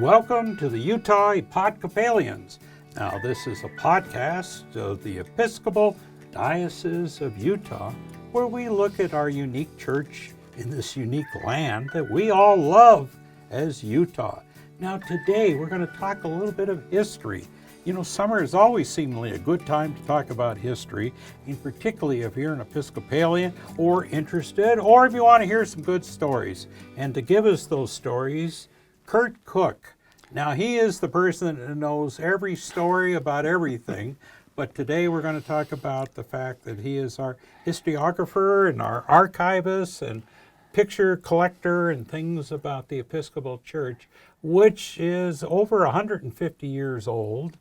Welcome to the Utah Epodcoplians. Now, this is a podcast of the Episcopal Diocese of Utah, where we look at our unique church in this unique land that we all love as Utah. Now, today we're going to talk a little bit of history. You know, summer is always seemingly a good time to talk about history, and particularly if you're an Episcopalian or interested, or if you want to hear some good stories. And to give us those stories, Kurt Cook. Now, he is the person that knows every story about everything, but today we're going to talk about the fact that he is our historiographer and our archivist and picture collector and things about the Episcopal Church, which is over 150 years old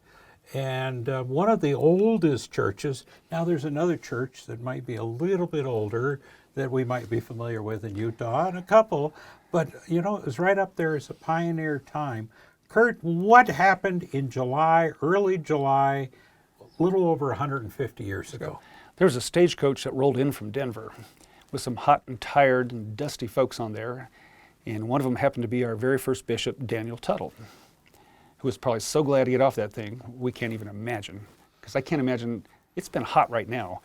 and one of the oldest churches. Now, there's another church that might be a little bit older that we might be familiar with in Utah, and a couple, but you know, it was right up there as a pioneer time. Kurt, what happened in July, early July, a little over 150 years ago? There was a stagecoach that rolled in from Denver with some hot and tired and dusty folks on there, and one of them happened to be our very first bishop, Daniel Tuttle, who was probably so glad to get off that thing, we can't even imagine. Because I can't imagine, it's been hot right now.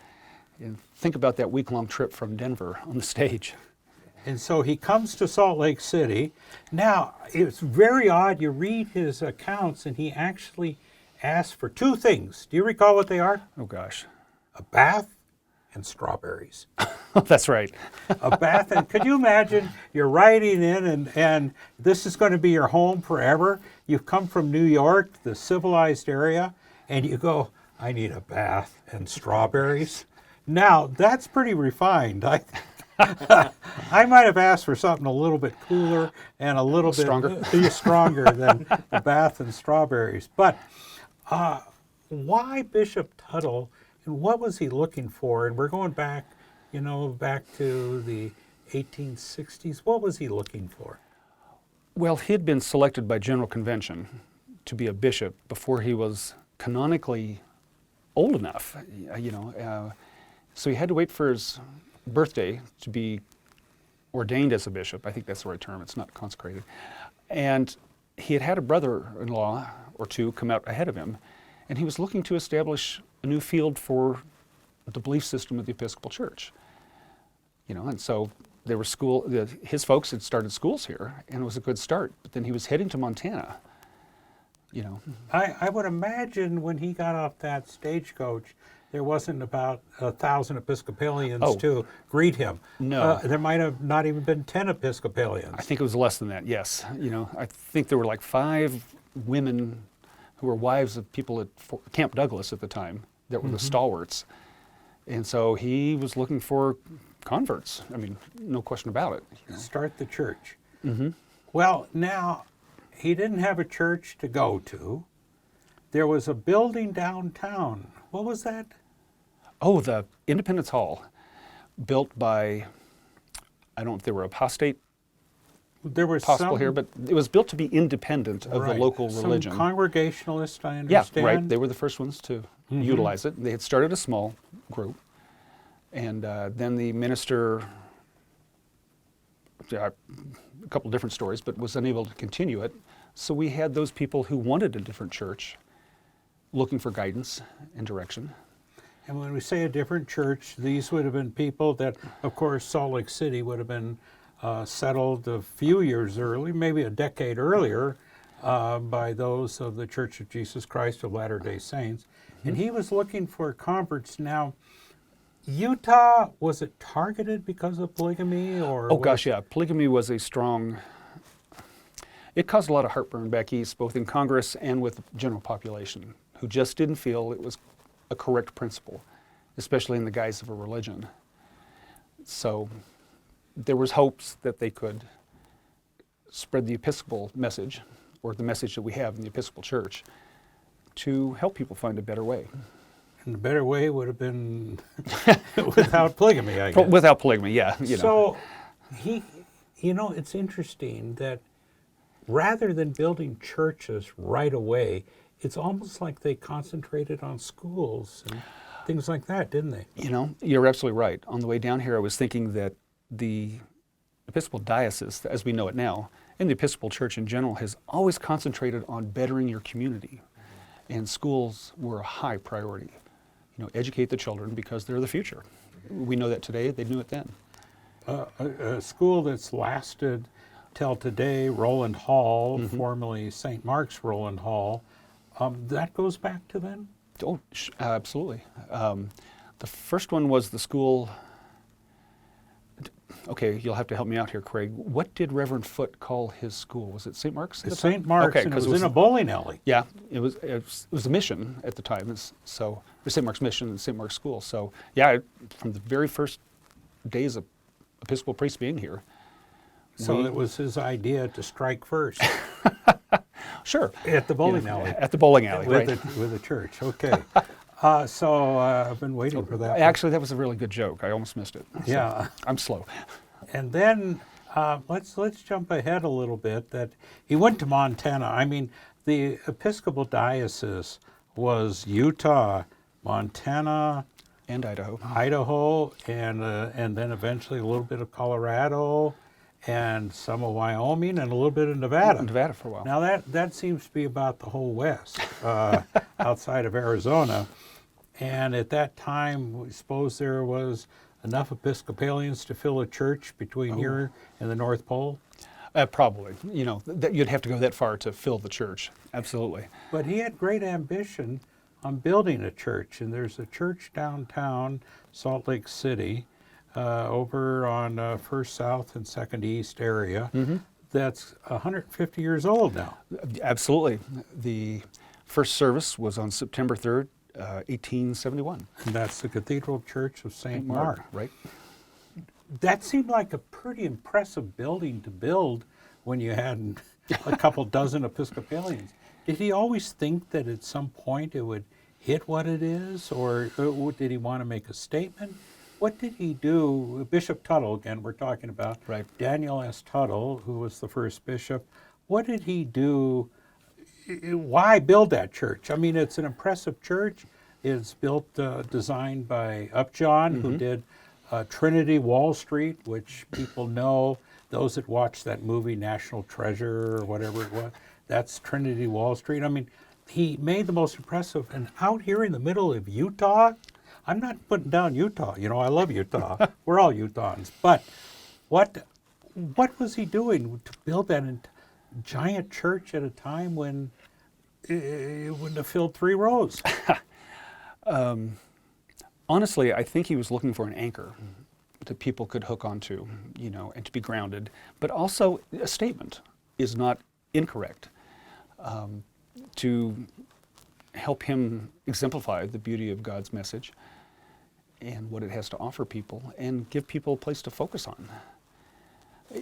And think about that week-long trip from Denver on the stage. And so he comes to Salt Lake City. Now, it's very odd. You read his accounts, and he actually asks for two things. Do you recall what they are? Oh, gosh. A bath and strawberries. That's right. A bath, and could you imagine you're riding in, and this is going to be your home forever. You've come from New York, the civilized area, and you go, I need a bath and strawberries. Now, that's pretty refined. I might have asked for something a little bit cooler and a little bit stronger than the bath and strawberries. But why Bishop Tuttle, and what was he looking for? And we're going back, back to the 1860s. What was he looking for? Well, he had been selected by General Convention to be a bishop before he was canonically old enough, so he had to wait for his birthday to be ordained as a bishop. I think that's the right term. It's not consecrated. And he had a brother-in-law or two come out ahead of him, and he was looking to establish a new field for the belief system of the Episcopal Church. And so there were his folks had started schools here, and it was a good start. But then he was heading to Montana. I would imagine when he got off that stagecoach, there wasn't about 1,000 Episcopalians to greet him. No. There might have not even been 10 Episcopalians. I think it was less than that, yes. I think there were like 5 women who were wives of people at Camp Douglas at the time that were the stalwarts. And so he was looking for converts. I mean, no question about it. Start the church. Mm-hmm. Well, now, he didn't have a church to go to. There was a building downtown. What was that? Oh, the Independence Hall, built by, I don't know if they were apostate, there was possible here, but it was built to be independent of the local religion. Some Congregationalists, I understand. Yeah, right. They were the first ones to utilize it. They had started a small group, and then the minister, a couple different stories, but was unable to continue it. So we had those people who wanted a different church looking for guidance and direction. And when we say a different church, these would have been people that, of course, Salt Lake City would have been settled a few years early, maybe a decade earlier, by those of the Church of Jesus Christ of Latter-day Saints. And he was looking for converts. Now, Utah, was it targeted because of polygamy? Or gosh, yeah. Polygamy was it caused a lot of heartburn back east, both in Congress and with the general population, who just didn't feel it was a correct principle, especially in the guise of a religion. So there was hopes that they could spread the Episcopal message, or the message that we have in the Episcopal Church, to help people find a better way. And the better way would have been without polygamy, I guess. Without polygamy, yeah. So it's interesting that rather than building churches right away, it's almost like they concentrated on schools and things like that, didn't they? You're absolutely right. On the way down here, I was thinking that the Episcopal Diocese, as we know it now, and the Episcopal Church in general has always concentrated on bettering your community. And schools were a high priority. You know, educate the children because they're the future. We know that today, they knew it then. A school that's lasted till today, Roland Hall, formerly St. Mark's Roland Hall, that goes back to then? Oh, absolutely. The first one was the school. Okay, you'll have to help me out here, Craig. What did Reverend Foote call his school? Was it St. Mark's? It's St. Mark's, okay, and it was in a bowling alley. Yeah, it was a mission at the time. So it was St. Mark's Mission and St. Mark's School. So yeah, from the very first days of Episcopal priests being here. So it was his idea to strike first. Sure. At the bowling alley. At the bowling alley, right. With the church, okay. So I've been waiting for that. Actually, that was a really good joke. I almost missed it. So Yeah. I'm slow. And then let's jump ahead a little bit. That he went to Montana. I mean, the Episcopal diocese was Utah, Montana, And Idaho. and then eventually a little bit of Colorado, and some of Wyoming, and a little bit of Nevada. Nevada for a while. Now that seems to be about the whole West, outside of Arizona. And at that time, we suppose there was enough Episcopalians to fill a church between here and the North Pole. Probably. You know, you'd have to go that far to fill the church. Absolutely. But he had great ambition on building a church, and there's a church downtown Salt Lake City, over on First South and Second East area, that's 150 years old now. Absolutely. The first service was on September 3rd, 1871. And that's the Cathedral Church of St. Mark. Right. That seemed like a pretty impressive building to build when you had a couple dozen Episcopalians. Did he always think that at some point it would hit what it is, or did he want to make a statement? What did he do? Bishop Tuttle, again, we're talking about, Right. Daniel S. Tuttle, who was the first bishop. What did he do? Why build that church? I mean, it's an impressive church. It's built, designed by Upjohn, who did Trinity Wall Street, which people know, those that watched that movie National Treasure or whatever it was, that's Trinity Wall Street. I mean, he made the most impressive, and out here in the middle of Utah, I'm not putting down Utah. You know, I love Utah. We're all Utahns. But what was he doing to build that giant church at a time when it wouldn't have filled 3 rows? Honestly, I think he was looking for an anchor that people could hook onto, you know, and to be grounded. But also, a statement is not incorrect. To help him exemplify the beauty of God's message and what it has to offer people, and give people a place to focus on.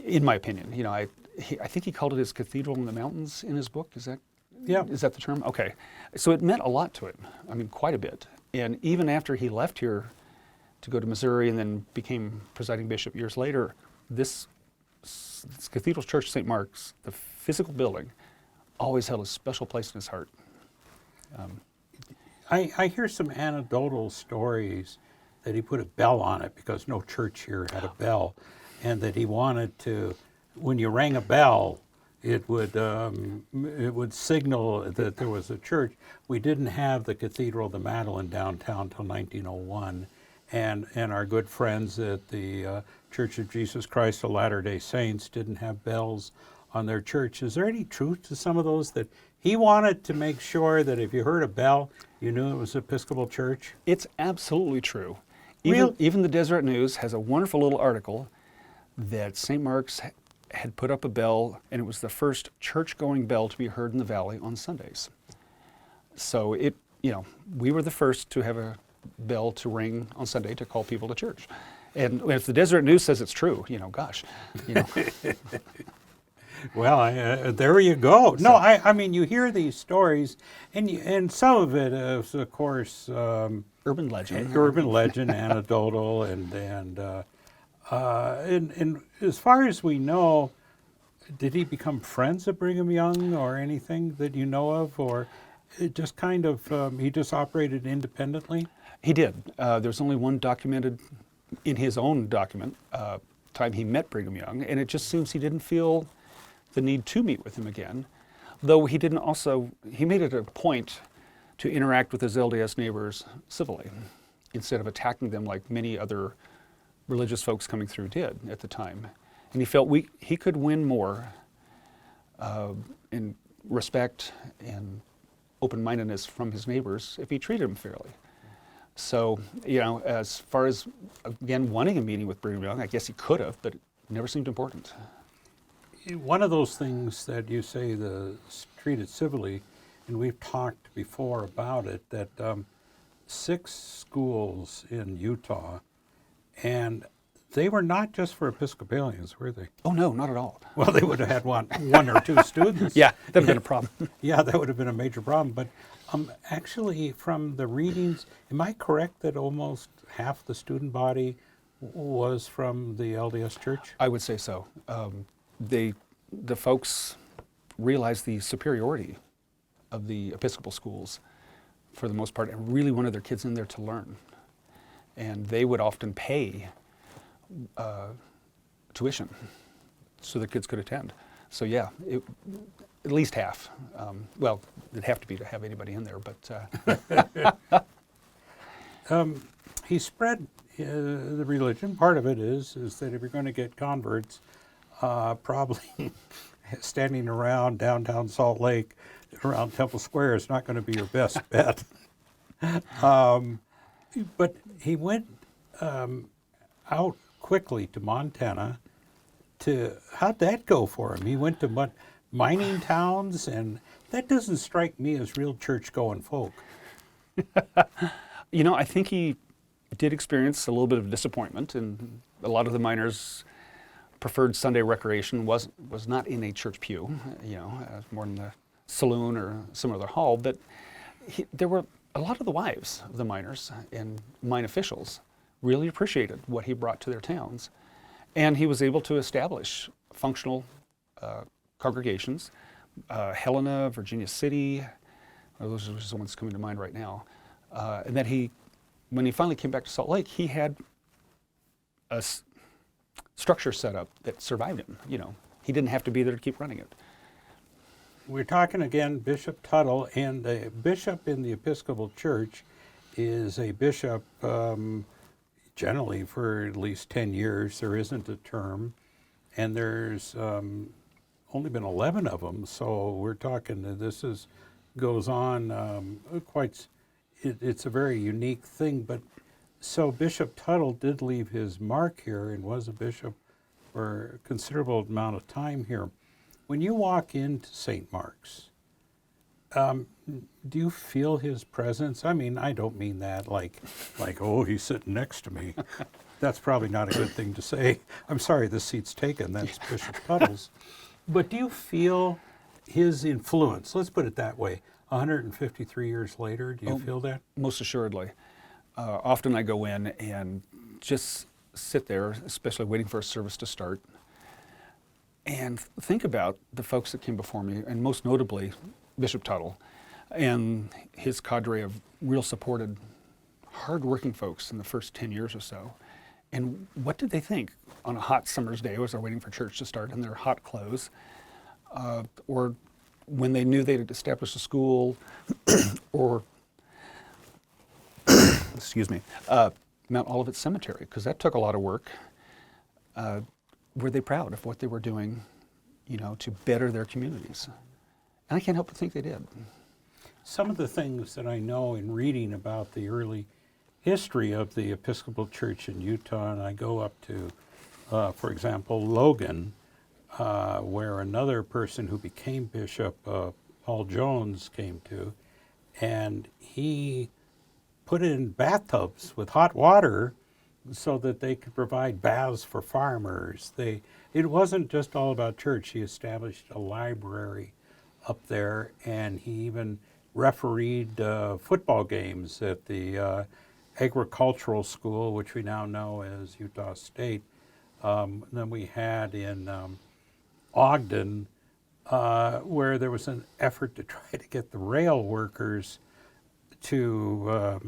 In my opinion, you know, I think he called it his cathedral in the mountains in his book. Is that the term? Okay, so it meant a lot to him. I mean, quite a bit. And even after he left here to go to Missouri and then became presiding bishop years later, this Cathedral Church, St. Mark's, the physical building, always held a special place in his heart. I hear some anecdotal stories that he put a bell on it because no church here had a bell, and that he wanted to, when you rang a bell, it would signal that there was a church. We didn't have the Cathedral of the Madeleine downtown until 1901, and our good friends at the Church of Jesus Christ of Latter-day Saints didn't have bells on their church. Is there any truth to some of those, that he wanted to make sure that if you heard a bell, you knew it was Episcopal Church? It's absolutely true. Real? Even the Deseret News has a wonderful little article that St. Mark's had put up a bell, and it was the first church-going bell to be heard in the valley on Sundays. So we were the first to have a bell to ring on Sunday to call people to church. And if the Deseret News says it's true, gosh. Well, there you go. No, I mean, you hear these stories, and some of it is, of course, urban legend, anecdotal, and as far as we know, did he become friends of Brigham Young or anything that you know of, or it just kind of he just operated independently? He did. There's only one documented in his own document time he met Brigham Young, and it just seems he didn't feel the need to meet with him again, though he made it a point to interact with his LDS neighbors civilly, instead of attacking them like many other religious folks coming through did at the time. And he felt he could win more in respect and open-mindedness from his neighbors if he treated them fairly. So, as far as, again, wanting a meeting with Brigham Young, I guess he could have, but it never seemed important. One of those things that you say, treated civilly, and we've talked before about it, that 6 schools in Utah, and they were not just for Episcopalians, were they? Oh, no, not at all. Well, they would have had one or two students. Yeah, that would have been a problem. Yeah, that would have been a major problem. But actually, from the readings, am I correct that almost half the student body was from the LDS Church? I would say so. The folks realized the superiority of the Episcopal schools for the most part, and really wanted their kids in there to learn. And they would often pay tuition so the kids could attend. So yeah, at least half. Well, it'd have to be to have anybody in there, but. He spread the religion. Part of it is that if you're going to get converts, probably standing around downtown Salt Lake, around Temple Square is not going to be your best bet. But he went out quickly to Montana. How'd that go for him? He went to mining towns, and that doesn't strike me as real church-going folk. I think he did experience a little bit of disappointment, and a lot of the miners' preferred Sunday recreation was not in a church pew, more in the saloon or some other hall. But there were a lot of the wives of the miners and mine officials really appreciated what he brought to their towns, and he was able to establish functional congregations. Helena, Virginia City, those are the ones coming to mind right now. And then when he finally came back to Salt Lake, he had a structure set up that survived him. He didn't have to be there to keep running it. We're talking again, Bishop Tuttle, and a bishop in the Episcopal Church is a bishop generally for at least 10 years. There isn't a term, and there's only been 11 of them. So we're talking, goes on quite. It's a very unique thing, but so Bishop Tuttle did leave his mark here and was a bishop for a considerable amount of time here. When you walk into St. Mark's, do you feel his presence? I mean, I don't mean that like, oh, he's sitting next to me. That's probably not a good thing to say. I'm sorry, this seat's taken. That's Bishop Tuttle's. But do you feel his influence? Let's put it that way. 153 years later, do you feel that? Most assuredly. Often I go in and just sit there, especially waiting for a service to start, and think about the folks that came before me, and most notably Bishop Tuttle and his cadre of real supported, hard-working folks in the first 10 years or so. And what did they think on a hot summer's day as they're waiting for church to start in their hot clothes, or when they knew they'd established a school, or, excuse me, Mount Olivet Cemetery, because that took a lot of work. Were they proud of what they were doing, to better their communities? And I can't help but think they did. Some of the things that I know in reading about the early history of the Episcopal Church in Utah, and I go up to, for example, Logan, where another person who became bishop, Paul Jones, came to, and he put in bathtubs with hot water so that they could provide baths for farmers. It wasn't just all about church. He established a library up there, and he even refereed football games at the agricultural school, which we now know as Utah State. Then we had in Ogden, where there was an effort to try to get the rail workers to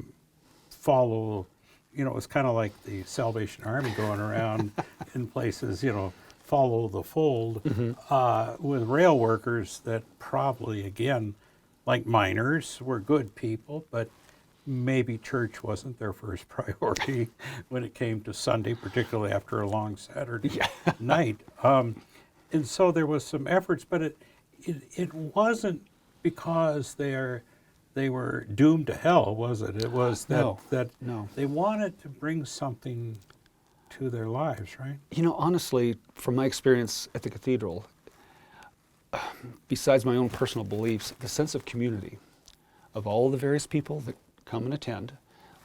follow, it was kind of like the Salvation Army going around in places, follow the fold with rail workers that probably, again, like miners, were good people, but maybe church wasn't their first priority when it came to Sunday, particularly after a long Saturday night. And so there was some efforts, but it wasn't because they were doomed to hell, was it? It was that they wanted to bring something to their lives, right? You know, honestly, from my experience at the cathedral, besides my own personal beliefs, the sense of community of all the various people that come and attend,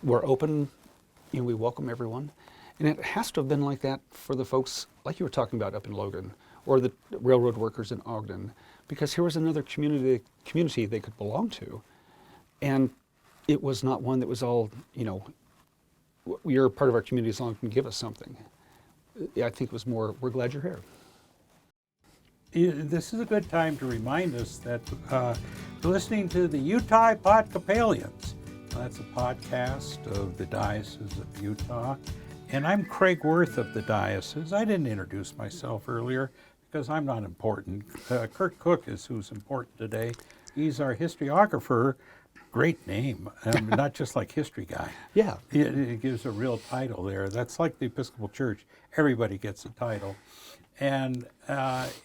we're open, you know, we welcome everyone. And it has to have been like that for the folks, like you were talking about up in Logan, or the railroad workers in Ogden, because here was another community they could belong to. And it was not one that was all, you know, you're part of our community as long as you can give us something. I think it was more, we're glad you're here. This is a good time to remind us that you're listening to the Utah Epodcoplians. That's a podcast of the Diocese of Utah. And I'm Craig Wirth of the Diocese. I didn't introduce myself earlier because I'm not important. Kurt Cook is who's important today. He's our historiographer. Great name, not just like history guy. Yeah. It gives a real title there. That's like the Episcopal Church. Everybody gets a title. And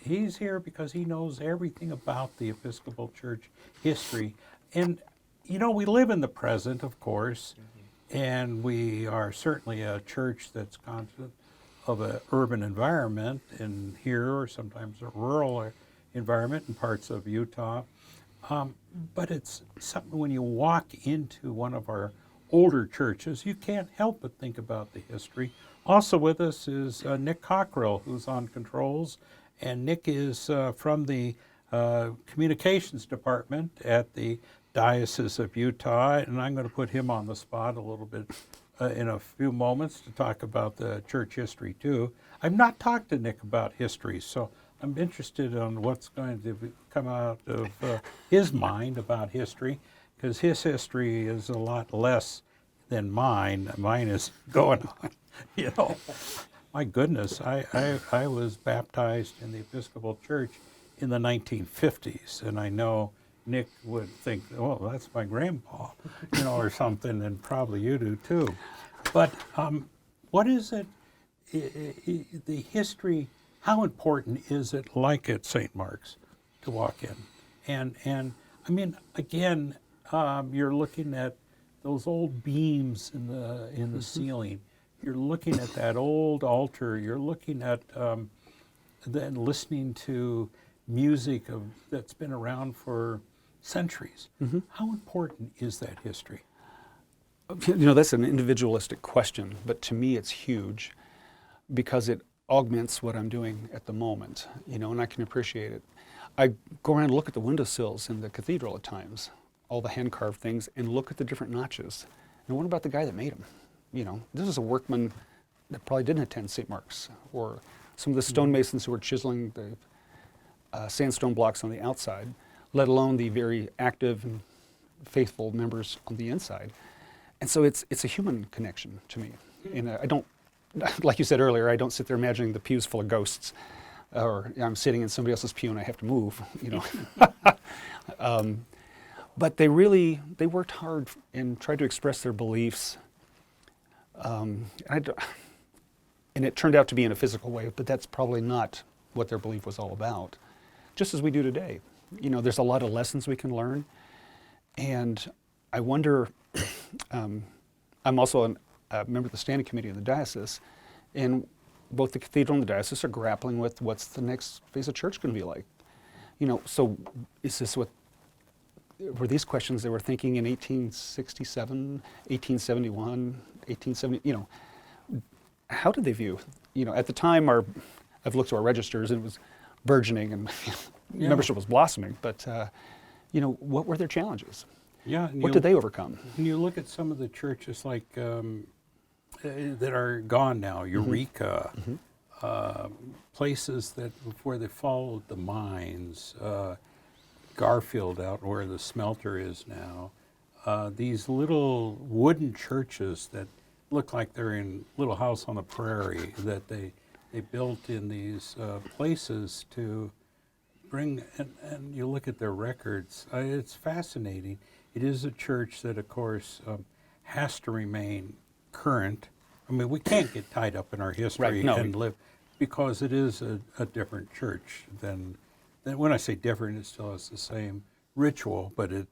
he's here because he knows everything about the Episcopal Church history. And, you know, we live in the present, of course, and we are certainly a church that's conscious of an urban environment in here, or sometimes a rural environment in parts of Utah. But it's something when you walk into one of our older churches, you can't help but think about the history. Also with us is Nick Cockrell, who's on controls, and Nick is from the communications department at the Diocese of Utah, and I'm going to put him on the spot a little bit in a few moments to talk about the church history too. I've not talked to Nick about history, so I'm interested on what's going to come out of his mind about history, because his history is a lot less than mine. Mine is going on, you know. My goodness, I was baptized in the Episcopal Church in the 1950s, and I know Nick would think, oh, that's my grandpa, you know, or something, and probably you do too. But what is it, the history, how important is it, like at St. Mark's, to walk in? And I mean, again, you're looking at those old beams in the ceiling. You're looking at that old altar. You're looking at then listening to music that's been around for centuries. How important is that history? You know, that's an individualistic question, but to me it's huge because it augments what I'm doing at the moment, you know, and I can appreciate it. I go around and look at the windowsills in the cathedral at times, all the hand-carved things, and look at the different notches. And what about the guy that made them? You know, this is a workman that probably didn't attend St. Mark's, or some of the stonemasons who were chiseling the sandstone blocks on the outside, let alone the very active and faithful members on the inside. And so it's a human connection to me. And I don't, like you said earlier, I don't sit there imagining the pews full of ghosts, or I'm sitting in somebody else's pew and I have to move, you know. But they worked hard and tried to express their beliefs. And it turned out to be in a physical way, but that's probably not what their belief was all about. Just as we do today. You know, there's a lot of lessons we can learn. And I wonder, I'm also a member of the standing committee of the diocese, and both the cathedral and the diocese are grappling with what's the next phase of church going to be like. You know, so is this were these questions they were thinking in 1867, 1871, 1870, you know, how did they view, you know, at the time I've looked to our registers and it was burgeoning and membership was blossoming, but you know, what were their challenges? Yeah. What did they overcome? When you look at some of the churches like that are gone now, Eureka, places where they followed the mines, Garfield out where the smelter is now, these little wooden churches that look like they're in Little House on the Prairie that they they built in these places to bring, and you look at their records, it's fascinating. It is a church that, of course, has to remain current. I mean, we can't get tied up in our history Right, no. and live, because it is a different church than when I say different, it still has the same ritual, but it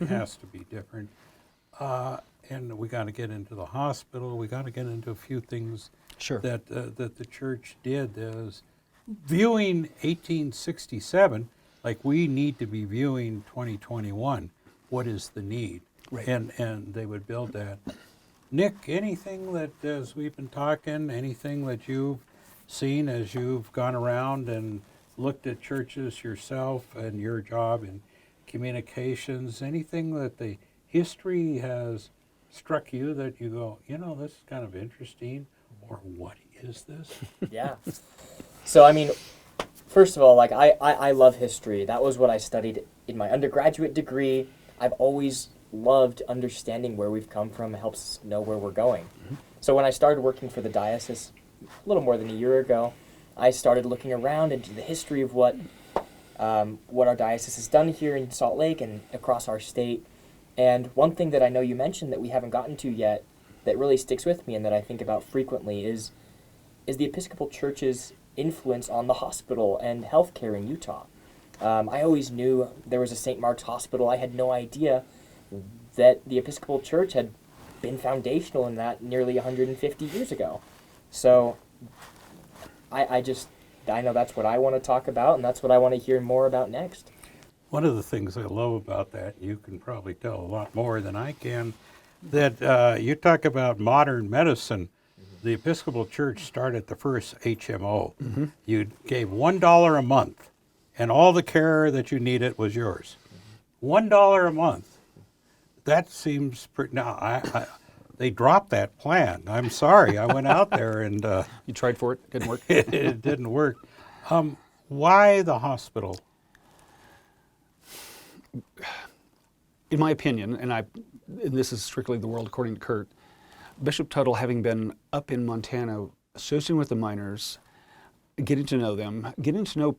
has to be different. And we got to get into the hospital. We got to get into a few things Sure. that the church did. As viewing 1867, like we need to be viewing 2021. What is the need? Right. And they would build that. Nick, anything that, as we've been talking, anything that you've seen as you've gone around and looked at churches yourself and your job in communications, anything that the history has struck you that you go, this is kind of interesting, or what is this? Yeah. So, I mean, first of all, like, I love history. That was what I studied in my undergraduate degree. I've always loved understanding where we've come from. It helps us know where we're going. Mm-hmm. So when I started working for the diocese a little more than a year ago, I started looking around into the history of what our diocese has done here in Salt Lake and across our state. And one thing that I know you mentioned that we haven't gotten to yet that really sticks with me and that I think about frequently is the Episcopal Church's influence on the hospital and healthcare in Utah. I always knew there was a St. Mark's Hospital. I had no idea that the Episcopal Church had been foundational in that nearly 150 years ago. So I know that's what I want to talk about, and that's what I want to hear more about next. One of the things I love about that, you can probably tell a lot more than I can, that you talk about modern medicine. The Episcopal Church started the first HMO. Mm-hmm. You gave $1 a month, and all the care that you needed was yours. $1 a month. That seems pretty. Now, they dropped that plan. I'm sorry. I went out there and You tried for it, didn't work. it didn't work. Why the hospital? In my opinion, and this is strictly the world according to Kurt, Bishop Tuttle, having been up in Montana, associating with the miners, getting to know them, getting to know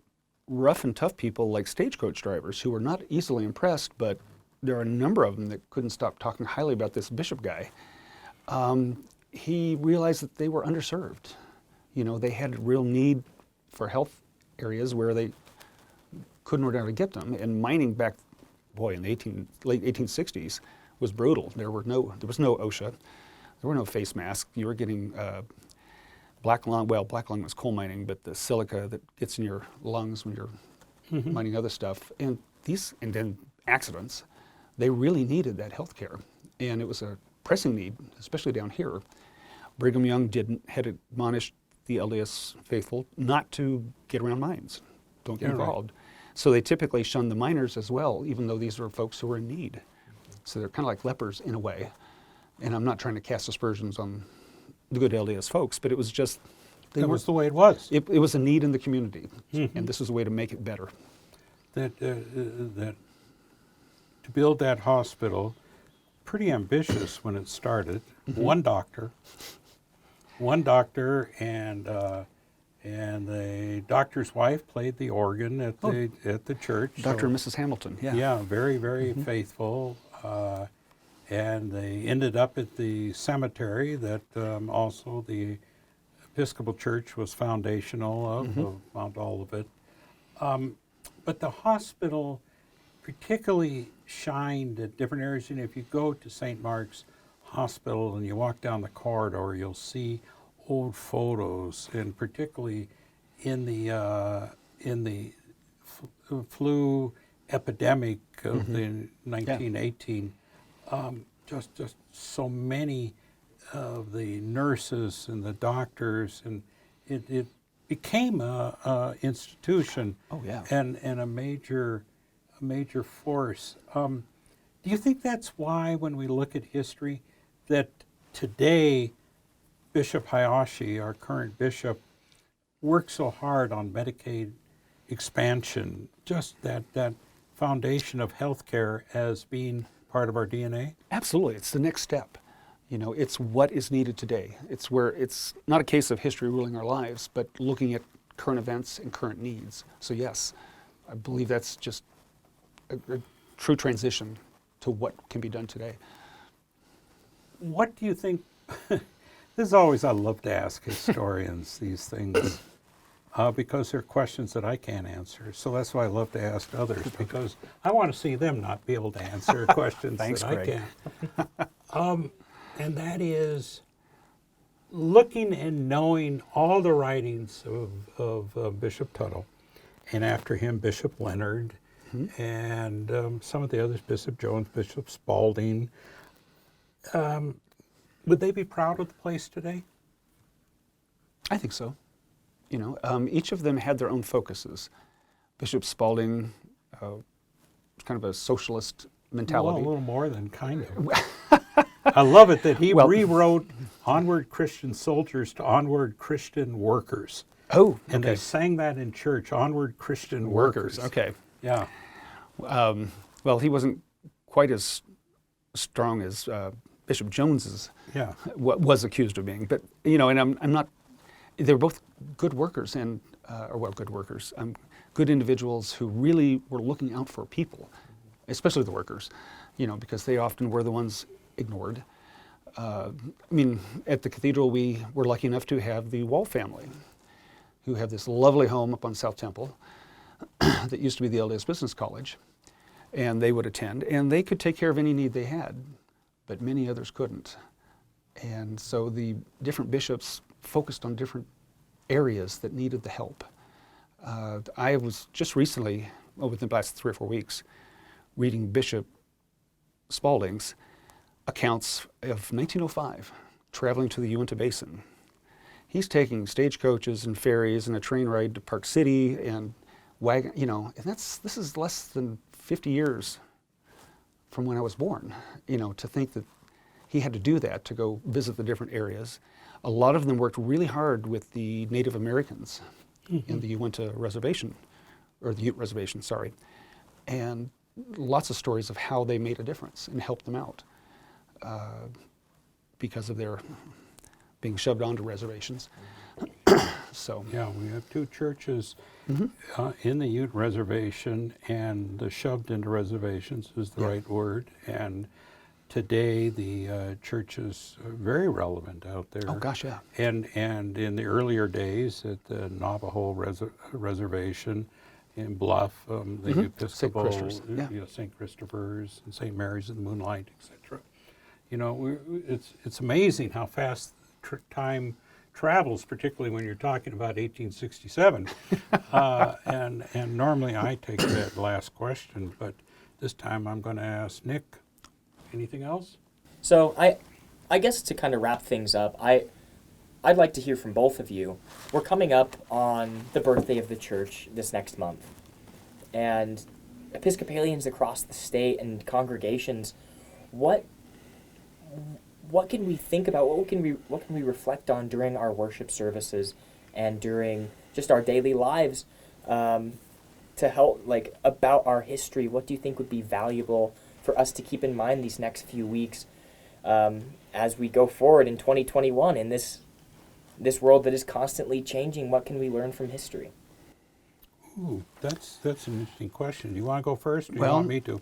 rough and tough people like stagecoach drivers who were not easily impressed, but there are a number of them that couldn't stop talking highly about this bishop guy. He realized that they were underserved. They had a real need for health areas where they couldn't ordinarily get them. And mining back, in the late 1860s was brutal. There was no OSHA. There were no face masks. You were getting black lung. Well, black lung was coal mining, but the silica that gets in your lungs when you're mm-hmm. mining other stuff, and then accidents. They really needed that health care, and it was a pressing need, especially down here. Brigham Young had admonished the LDS faithful not to get around mines. Don't get involved. Right. So they typically shunned the miners as well, even though these were folks who were in need. So they're kind of like lepers in a way. And I'm not trying to cast aspersions on the good LDS folks, but it was just... That was the way it was. It was a need in the community, mm-hmm. and this was a way to make it better. That to build that hospital, pretty ambitious when it started. Mm-hmm. One doctor, and the doctor's wife played the organ at the church. Dr. and Mrs. Hamilton, yeah. Yeah, very, very mm-hmm. faithful. And they ended up at the cemetery that also the Episcopal Church was foundational of, mm-hmm. Mount Olivet. But the hospital particularly shined at different areas. And if you go to St. Mark's Hospital and you walk down the corridor, you'll see old photos, and particularly in the flu epidemic of mm-hmm. the 1918. Yeah. Just so many of the nurses and the doctors, and it became a institution. Oh yeah. And a major force. Do you think that's why, when we look at history, that today Bishop Hayashi, our current bishop, worked so hard on Medicaid expansion, just that foundation of healthcare as being part of our DNA? Absolutely. It's the next step. It's what is needed today. It's where it's not a case of history ruling our lives, but looking at current events and current needs. So yes, I believe that's just a true transition to what can be done today. What do you think? This is always, I love to ask historians these things because they're questions that I can't answer. So that's why I love to ask others, because I want to see them not be able to answer questions Thanks, that Craig. I can. And that is looking and knowing all the writings of Bishop Tuttle, and after him, Bishop Leonard, and some of the others, Bishop Jones, Bishop Spalding. Would they be proud of the place today? I think so. Each of them had their own focuses. Bishop Spalding, kind of a socialist mentality. Well, a little more than kind of. I love it that he rewrote Onward Christian Soldiers to Onward Christian Workers. Oh, And okay. they sang that in church, Onward Christian Workers. Okay. Yeah. Well, he wasn't quite as strong as Bishop Jones's Yeah. was accused of being, but and I'm not. They were both good workers good workers, good individuals who really were looking out for people, especially the workers, because they often were the ones ignored. At the cathedral, we were lucky enough to have the Wall family, who have this lovely home up on South Temple that used to be the LDS Business College, and they would attend, and they could take care of any need they had, but many others couldn't. And so the different bishops focused on different areas that needed the help. I was just recently, within the last 3 or 4 weeks, reading Bishop Spalding's accounts of 1905, traveling to the Uinta Basin. He's taking stagecoaches and ferries and a train ride to Park City and wagon, and this is less than 50 years from when I was born, to think that he had to do that to go visit the different areas. A lot of them worked really hard with the Native Americans in the Uinta Reservation, or the Ute Reservation, sorry. And lots of stories of how they made a difference and helped them out because of their being shoved onto reservations. So Yeah, we have 2 churches in the Ute Reservation, and the shoved into reservations is the right word. And today, the church is very relevant out there. Oh gosh, yeah. And in the earlier days at the Navajo Reservation in Bluff, the Episcopal, St. Christopher's and St. Mary's of the Moonlight, etc. It's amazing how fast time travels, particularly when you're talking about 1867. And normally I take that last question, but this time I'm going to ask Nick. Anything else? So I guess to kind of wrap things up, I'd like to hear from both of you. We're coming up on the birthday of the church this next month, and Episcopalians across the state and congregations, what can we think about? What can we reflect on during our worship services and during just our daily lives to help about our history? What do you think would be valuable for us to keep in mind these next few weeks as we go forward in 2021 in this world that is constantly changing? What can we learn from history? Ooh, that's an interesting question. Do you want to go first, or do you Well, want me to?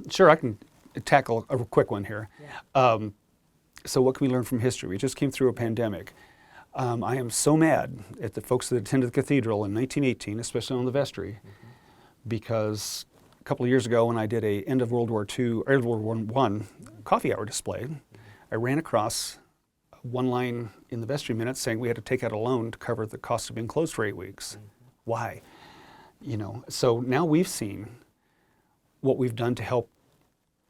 Sure, I can tackle a quick one here. So what can we learn from history? We just came through a pandemic. I am so mad at the folks that attended the cathedral in 1918, especially on the vestry, because a couple of years ago when I did a end of World War II, or World War I coffee hour display, I ran across one line in the vestry minutes saying we had to take out a loan to cover the cost of being closed for 8 weeks. Why? So now we've seen what we've done to help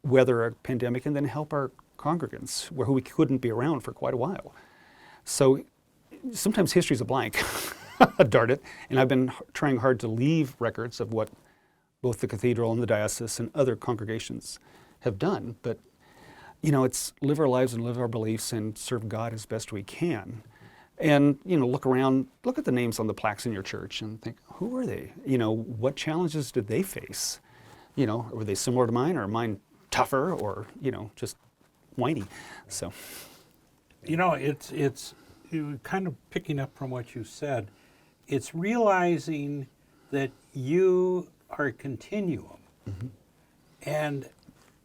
weather a pandemic and then help our congregants who we couldn't be around for quite a while. So sometimes history's a blank, darn it, and I've been trying hard to leave records of what both the cathedral and the diocese and other congregations have done, but it's live our lives and live our beliefs and serve God as best we can. And, look around, look at the names on the plaques in your church and think, who were they? What challenges did they face? Were they similar to mine, or mine tougher, or, just whiny? So. You know, it's you kind of picking up from what you said. It's realizing that you are a continuum, and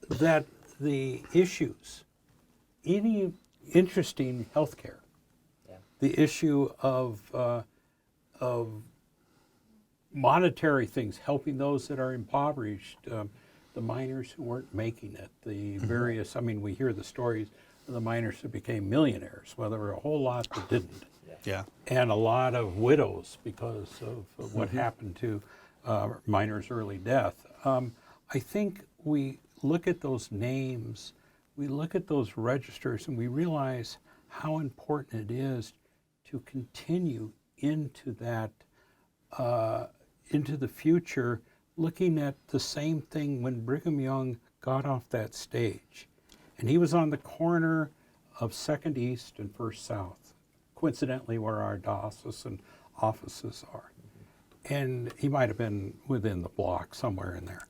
that the issues, any interesting healthcare, the issue of monetary things, helping those that are impoverished, the miners who weren't making it, the various, I mean, we hear the stories of the miners who became millionaires. Well, there were a whole lot that didn't. Yeah. And a lot of widows because of what happened to miners' early death. I think we look at those names, we look at those registers, and we realize how important it is to continue into that, into the future, looking at the same thing when Brigham Young got off that stage. And he was on the corner of 2nd East and 1st South, coincidentally where our diocesan offices are. And he might have been within the block, somewhere in there.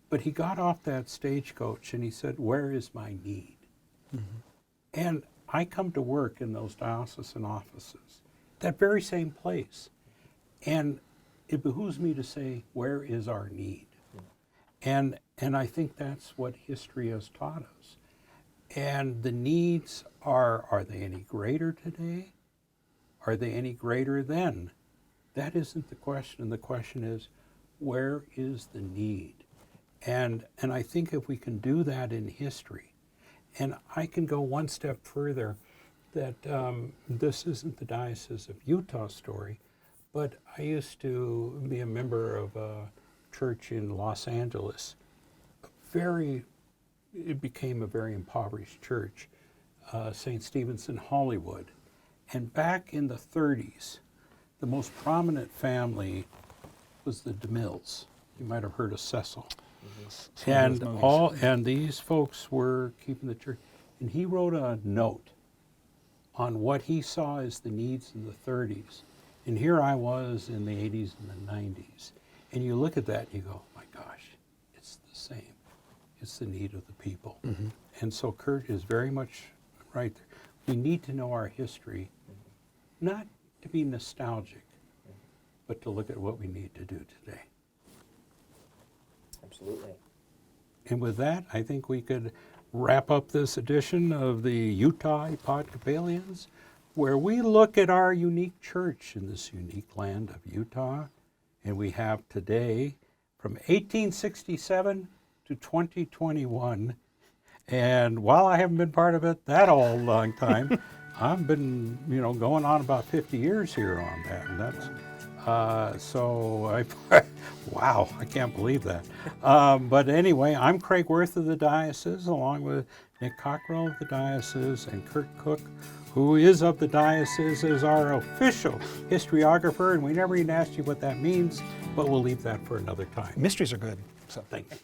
But he got off that stagecoach and he said, "Where is my need?" And I come to work in those diocesan offices, that very same place. And it behooves me to say, where is our need? And I think that's what history has taught us. And the needs are they any greater today? Are they any greater then? That isn't the question. The question is, where is the need? And I think if we can do that in history, and I can go one step further, that this isn't the Diocese of Utah story, but I used to be a member of a church in Los Angeles. It became a very impoverished church, St. Stephen's in Hollywood. And back in the 30s, the most prominent family was the DeMilles. You might have heard of Cecil. And these folks were keeping the church. And he wrote a note on what he saw as the needs in the 30s. And here I was in the 80s and the 90s. And you look at that and you go, my gosh, it's the same. It's the need of the people. And so Kurt is very much right there. We need to know our history, not to be nostalgic, but to look at what we need to do today. Absolutely. And with that, I think we could wrap up this edition of the Utah Epodcoplians, where we look at our unique church in this unique land of Utah. And we have today, from 1867 to 2021. And while I haven't been part of it that all long time, I've been, going on about 50 years here on that. And that's, wow, I can't believe that. But anyway, I'm Craig Wirth of the Diocese, along with Nick Cockrell of the Diocese, and Kurt Cook, who is of the Diocese, is our official historiographer. And we never even asked you what that means, but we'll leave that for another time. Mysteries are good. So Thank you.